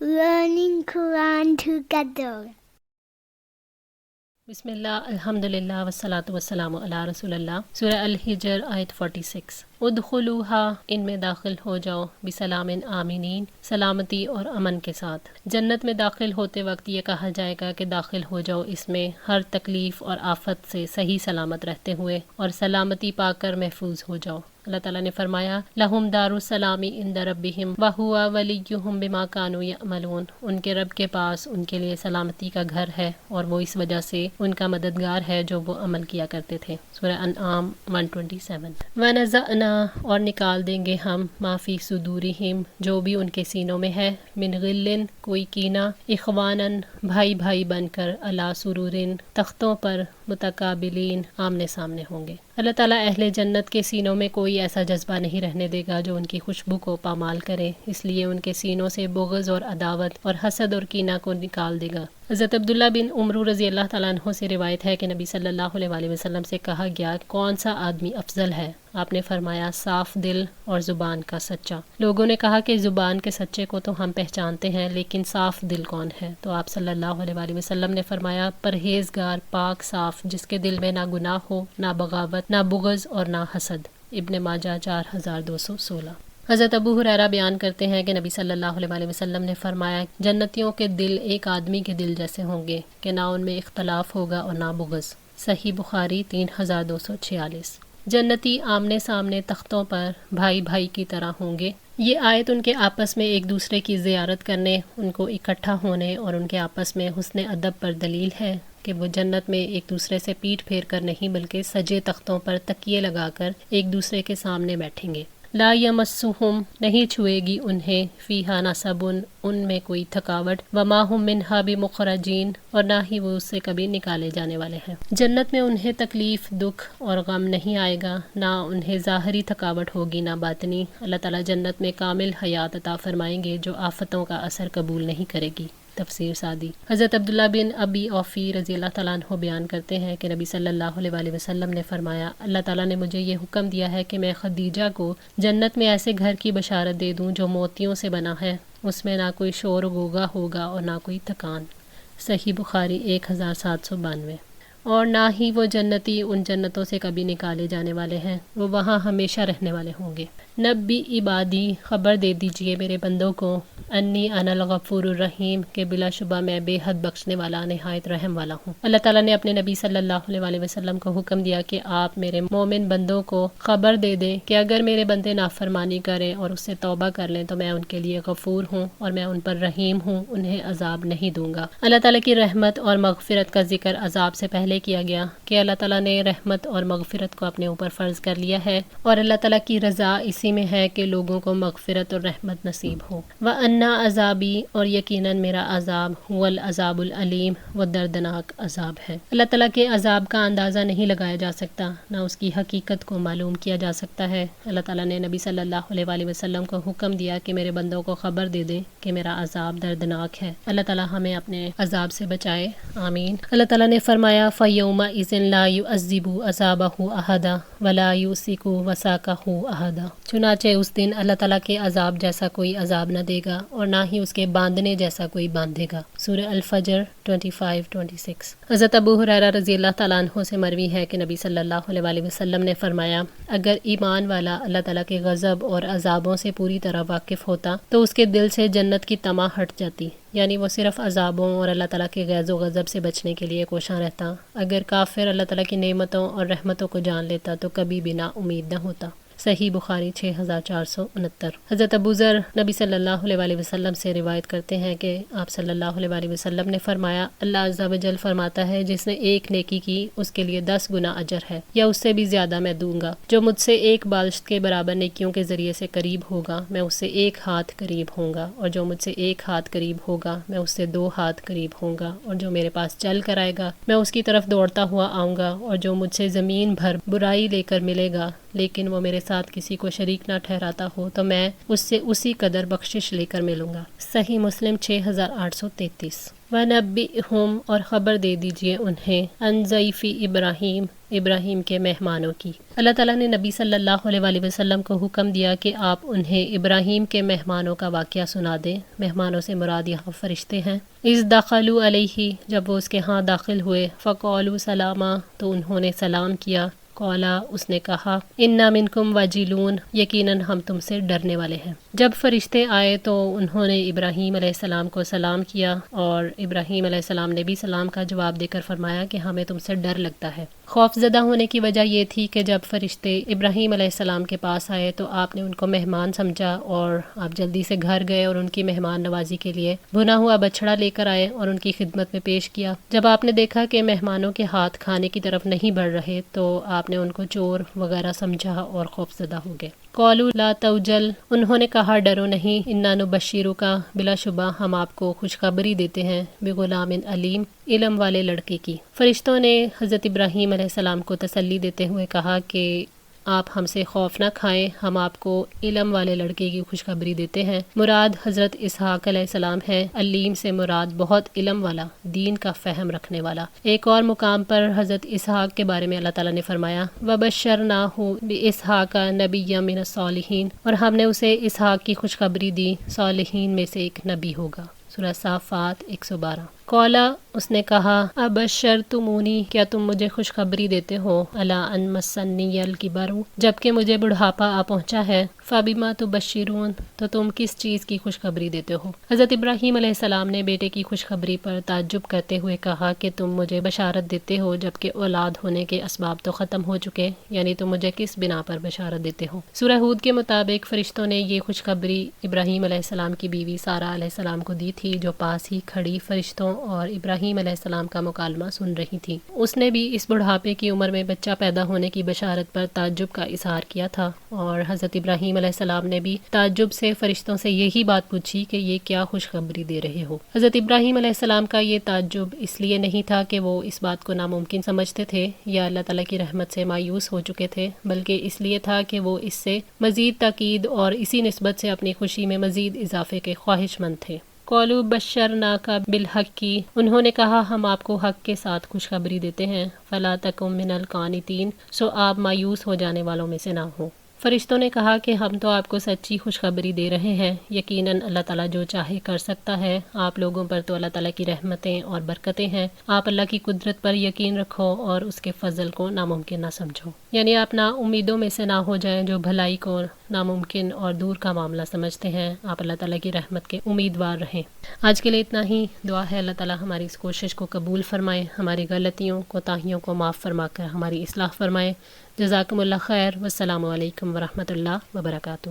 learning Quran together. बिस्मिल्लाह अल्हम्दुलिल्लाह वस्सलातु वस्सलामु अला रसूलिल्लाह। सूरह अल-हिजर आयत 46। उदखुलूहा, इनमें दाखिल हो जाओ, बिसलामिन आमिनीन, सलामती और अमन के साथ। जन्नत में दाखिल होते वक्त ये कहा जाएगा कि दाखिल हो जाओ इसमें हर तकलीफ़ और आफत से सही सलामत रहते हुए और सलामती पाकर महफूज हो जाओ। अल्लाह ताला ने फरमाया, लहुम दारुस्सलामी इंद रब्बिहिम व हुवा वलियुहुम बिमा कानू यअमलून, उनके रब के पास उनके लिए सलामती का घर है और वो इस वजह से उनका मददगार है जो वो अमल किया करते थे। सूरह अनआम 127। वनज़अना, और निकाल देंगे हम, माफ़ी सुदूरिहिम, जो भी उनके सीनों में है, मिन गिल्लिन, कोई कीना, इखवानन, भाई भाई बनकर, अला सुरूरिन, तख्तों पर, मुतकाबिलीन, आमने सामने होंगे। अल्लाह ताला अहले जन्नत के सीनों में कोई ऐसा जज्बा नहीं रहने देगा जो उनकी खुशबू को पामाल करे, इसलिए उनके सीनों से बुग़्ज़ और अदावत और हसद और कीना को निकाल देगा। हज़रत अब्दुल्ला बिन उमरू रज़ी अल्लाह ताला अन्हु से रिवायत है कि नबी सल्लल्लाहु अलैहि वसल्लम से कहा गया, कौन सा आदमी अफजल है? आपने फरमाया, साफ दिल और ज़ुबान का सच्चा। लोगों ने कहा कि ज़ुबान के सच्चे को तो हम पहचानते हैं, लेकिन साफ दिल कौन है? तो आप सल्लल्लाहु अलैहि वसल्लम ने फरमाया, परहेज़गार, पाक साफ, जिसके दिल में ना गुनाह हो, ना बगावत, ना बुग़्ज़ और ना हसद। इब्न माजा 4216। हज़रत अबू हुरैरा बयान करते हैं कि नबी सल्लल्लाहु अलैहि वसल्लम ने फरमाया, जन्नतियों के दिल एक आदमी के दिल जैसे होंगे कि ना उनमें इख्तलाफ होगा और ना बुग़्ज़। सही बुखारी 3246। जन्नती आमने सामने तख्तों पर भाई भाई की तरह होंगे। ये आयत उनके आपस में एक दूसरे की ज़ियारत करने, उनको इकट्ठा होने और उनके आपस में हुस्न अदब पर दलील है कि वो जन्नत में एक दूसरे से पीठ फेर कर नहीं बल्कि सजे तख्तों पर तकिए लगाकर एक दूसरे के सामने बैठेंगे। ला यमस्सुहुम, नहीं छुएगी उन्हें, फ़ीहा नसबुन, उनमें कोई थकावट, वमा हुम मिन्हा बिमुखरजीन, और ना ही वो उससे कभी निकाले जाने वाले हैं। जन्नत में उन्हें तकलीफ़, दुख और गम नहीं आएगा, ना उन्हें ज़ाहरी थकावट होगी ना बातनी। अल्लाह ताला जन्नत में कामिल हयात अता फरमाएंगे जो आफतों का असर कबूल नहीं करेगी। तफसीर सादी। हज़रत अब्दुल्ला बिन अबी औफ़ी रज़ी अल्लाह तआला अन्हु बयान करते हैं कि नबी सल्लल्लाहु अलैहि वसल्लम ने फरमाया, अल्लाह ताला ने मुझे ये हुक्म दिया है कि मैं खदीजा को जन्नत में ऐसे घर की बशारत दे दूँ जो मोतियों से बना है, उसमें ना कोई शोर गोगा होगा और ना कोई थकान। सही बुखारी 1792। और ना ही वो जन्नती उन जन्नतों से कभी निकाले जाने वाले हैं, वो वहाँ हमेशा रहने वाले होंगे। नब्बी इबादी, खबर दे दीजिए मेरे बंदों को, अन्नी अनल गफ़ूरुर रहीम, के बिलाशुबा मैं बेहद बख्शने वाला नहायत रहम वाला हूँ। अल्लाह ताला ने अपने नबी सल्लल्लाहु अलैहि वसल्लम को हुक्म दिया कि आप मेरे मोमिन बंदों को खबर दे दें कि अगर मेरे बंदे नाफरमानी करें और उससे तौबा कर लें तो मैं उनके लिए गफूर हूँ और मैं उन पर रहीम हूँ, उन्हें अजाब नहीं दूंगा। अल्लाह ताला की रहमत और मगफिरत का जिक्र अजाब से पहले किया गया कि अल्लाह ताला ने रहमत और मगफिरत को अपने ऊपर फ़र्ज़ कर लिया है और अल्लाह ताला की रज़ा इसी में है कि लोगों को मगफिरत और रहमत नसीब हो। व अन्ना अजाबी, और यकीनन मेरा अजाब, हुवल अजाबुल अलीम, वो दर्दनाक अजाब है। अल्लाह ताला के अजाब का अंदाज़ा नहीं लगाया जा सकता, ना उसकी हकीकत को मालूम किया जा सकता है। अल्लाह ताला ने नबी सल्लल्लाहु अलैहि वसल्लम को हुक्म दिया कि मेरे बंदों को खबर दे दें कि मेरा अजाब दर्दनाक है। अल्लाह ताला हमें अपने अजाब से बचाए, आमीन। अल्लाह ताला ने फरमाया, फ़यौमा इज़िन ला युअज़्ज़िबु अज़ाबहु अहदा वला युसिकु वसाकहु अहदा। चुनाचे उस दिन अल्लाह ताला के अजाब जैसा कोई अजाब न देगा और ना ही उसके बांधने जैसा कोई बांधेगा। सूरह अल-फजर 25-26। हज़रत अबू हुरैरा रज़ी अल्लाह तआला अन्हु से मरवी है कि नबी सल्लल्लाहु अलैहि वसल्लम ने फरमाया, अगर ईमान वाला अल्लाह ताला के गज़ब और अजाबों से पूरी तरह वाकिफ़ होता तो उसके दिल से जन्नत की तमा हट जाती, यानी वो सिर्फ अजाबों और अल्लाह ताला के गैज़ व गज़ब से बचने के लिए कोशां रहता। अगर काफिर अल्लाह ताला की नेमतों और रहमतों को जान लेता तो कभी भी ना उम्मीद न होता। सही बुखारी 6469। हज़रत अबू ज़र नबी सल्लल्लाहु अलैहि वसल्लम से रिवायत करते हैं कि आप सल्लल्लाहु अलैहि वसल्लम ने फरमाया, अल्लाह अज़्ज़ा व जल फरमाता है, जिसने एक नेकी की उसके लिए 10 गुना अजर है या उससे भी ज़्यादा मैं दूंगा। जो मुझसे एक बालिश्त के बराबर नेकियों के ज़रिए से करीब होगा मैं उससे 1 हाथ करीब होऊंगा, और जो मुझसे 1 हाथ करीब होगा मैं उससे 2 हाथ करीब होऊंगा, और जो मेरे पास चल कर आएगा मैं उसकी तरफ दौड़ता हुआ आऊँगा, और जो मुझसे ज़मीन भर बुराई लेकर मिलेगा لیکن وہ میرے ساتھ کسی کو شریک نہ ٹھہراتا ہو تو میں اس سے اسی قدر بخشش لے کر ملوں گا۔ صحیح مسلم 6833۔ وَنَبِّئْهُمْ اور خبر دے دیجئے انہیں عن ضیف ابراہیم، ابراہیم کے مہمانوں کی۔ اللہ تعالیٰ نے نبی صلی اللہ علیہ وآلہ وسلم کو حکم دیا کہ آپ انہیں ابراہیم کے مہمانوں کا واقعہ سنا دیں۔ مہمانوں سے مراد یہاں فرشتے ہیں۔ اذ دخلوا علیہ، جب وہ اس کے ہاں داخل ہوئے، فقالوا سلاما، تو انہوں نے سلام کیا۔ قولا، اس نے کہا، انا منکم وجلون، یقیناً ہم تم سے ڈرنے والے ہیں۔ جب فرشتے آئے تو انہوں نے ابراہیم علیہ السلام کو سلام کیا، اور ابراہیم علیہ السلام نے بھی سلام کا جواب دے کر فرمایا کہ ہمیں تم سے ڈر لگتا ہے۔ خوف زدہ ہونے کی وجہ یہ تھی کہ جب فرشتے ابراہیم علیہ السلام کے پاس آئے تو آپ نے ان کو مہمان سمجھا اور آپ جلدی سے گھر گئے اور ان کی مہمان نوازی کے لیے بھنا ہوا بچڑا لے کر آئے اور ان کی خدمت میں پیش کیا۔ جب آپ نے دیکھا کہ مہمانوں کے ہاتھ کھانے کی طرف نہیں بڑھ رہے تو آپ نے ان کو چور وغیرہ سمجھا اور خوف زدہ ہو گئے۔ قالوا لا توجل، انہوں نے کہا ڈرو نہیں، انا نبشرک، بلا شبہ ہم آپ کو خوشخبری دیتے ہیں، بغلام علیم، علم والے لڑکے کی۔ فرشتوں نے حضرت ابراہیم علیہ السلام کو تسلی دیتے ہوئے کہا کہ آپ ہم سے خوف نہ کھائیں، ہم آپ کو علم والے لڑکے کی خوشخبری دیتے ہیں۔ مراد حضرت اسحاق علیہ السلام ہے۔ علیم سے مراد بہت علم والا، دین کا فہم رکھنے والا۔ ایک اور مقام پر حضرت اسحاق کے بارے میں اللہ تعالیٰ نے فرمایا، وَبَشَّرْنَاهُ بِإِسْحَاقَ نَبِيًّا مِنَ الصَّالِحِينَ، اور ہم نے اسے اسحاق کی خوشخبری دی، صالحین میں سے ایک نبی ہوگا۔ سورہ صافات 112۔ قولا، اس نے کہا، ابشرتمونی، کیا تم مجھے خوشخبری دیتے ہو، الا ان مسنی الکبر، جبکہ مجھے بڑھاپا آ پہنچا ہے، فبما تبشرون، تو تم کس چیز کی خوشخبری دیتے ہو؟ حضرت ابراہیم علیہ السلام نے بیٹے کی خوشخبری پر تعجب کرتے ہوئے کہا کہ تم مجھے بشارت دیتے ہو جبکہ اولاد ہونے کے اسباب تو ختم ہو چکے، یعنی تم مجھے کس بنا پر بشارت دیتے ہو؟ سورہ ہود کے مطابق فرشتوں نے یہ خوشخبری ابراہیم علیہ السلام کی بیوی سارہ علیہ السلام کو دی تھی، جو پاس ہی کھڑی فرشتوں اور ابراہیم علیہ السلام کا مکالمہ سن رہی تھی۔ اس نے بھی اس بڑھاپے کی عمر میں بچہ پیدا ہونے کی بشارت پر تعجب کا اظہار کیا تھا، اور حضرت ابراہیم علیہ السلام نے بھی تعجب سے فرشتوں سے یہی بات پوچھی کہ یہ کیا خوشخبری دے رہے ہو۔ حضرت ابراہیم علیہ السلام کا یہ تعجب اس لیے نہیں تھا کہ وہ اس بات کو ناممکن سمجھتے تھے یا اللہ تعالیٰ کی رحمت سے مایوس ہو چکے تھے، بلکہ اس لیے تھا کہ وہ اس سے مزید تاکید اور اسی نسبت سے اپنی خوشی میں مزید اضافے کے خواہش مند تھے۔ قالوا بشرناک بالحق، انہوں نے کہا ہم آپ کو حق کے ساتھ خوشخبری دیتے ہیں، فلا تکن من القانتین، سو آپ مایوس ہو جانے والوں میں سے نہ ہو۔ فرشتوں نے کہا کہ ہم تو آپ کو سچی خوشخبری دے رہے ہیں، یقیناً اللہ تعالیٰ جو چاہے کر سکتا ہے، آپ لوگوں پر تو اللہ تعالیٰ کی رحمتیں اور برکتیں ہیں، آپ اللہ کی قدرت پر یقین رکھو اور اس کے فضل کو ناممکن نہ سمجھو، یعنی آپ نا امیدوں میں سے نہ ہو جائیں جو بھلائی کو ناممکن اور دور کا معاملہ سمجھتے ہیں، آپ اللہ تعالیٰ کی رحمت کے امیدوار رہیں۔ آج کے لیے اتنا ہی، دعا ہے اللہ تعالیٰ ہماری اس کوشش کو قبول فرمائے، ہماری غلطیوں کوتاہیوں کو معاف فرما کر ہماری اصلاح فرمائے۔ جزاکم اللہ خیر، والسلام علیکم ورحمۃ اللہ وبرکاتہ۔